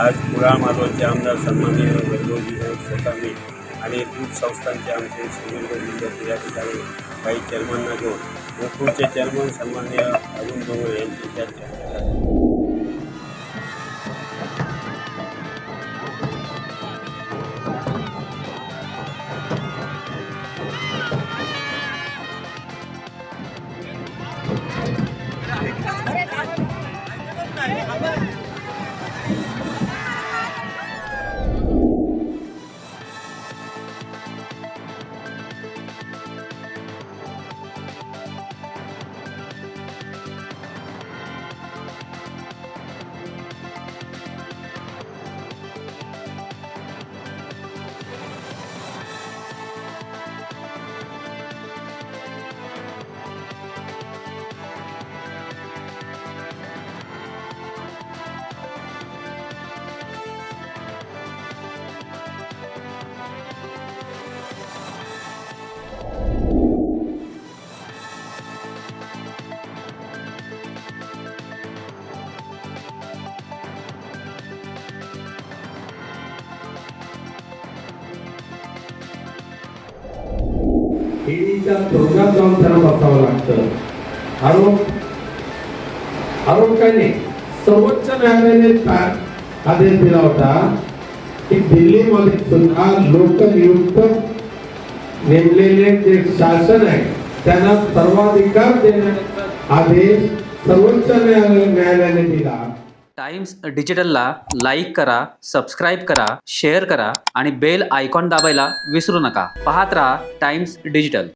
आज कुडाळ मालवणचे आमदार सन्माननीय वैभवजी स्वतःनी आणि दूध संस्थांचे आमचे सिंधुदुर्ग जिल्ह्यातील या ठिकाणी काही चेअरमनना घेऊन गोकुळचे चेअरमन सन्माननीय अरुण डोंगरे यांची चर्चा झाली. ईडीच्या तुरुंगात जाऊन त्यांना बसावं लागतं. आरोप काय नाही, सर्वोच्च न्यायालयाने आदेश दिला होता की दिल्लीमध्ये सुद्धा लोकनियुक्त नेमलेले जे शासन आहे त्यांना सर्वाधिकार देण्याचा आदेश सर्वोच्च न्यायालयाने दिला. टाइम्स डिजिटलला लाईक करा, सबस्क्राईब करा, शेअर करा आणि बेल आयकॉन दाबायला विसरू नका. पाहत रहा टाइम्स डिजिटल.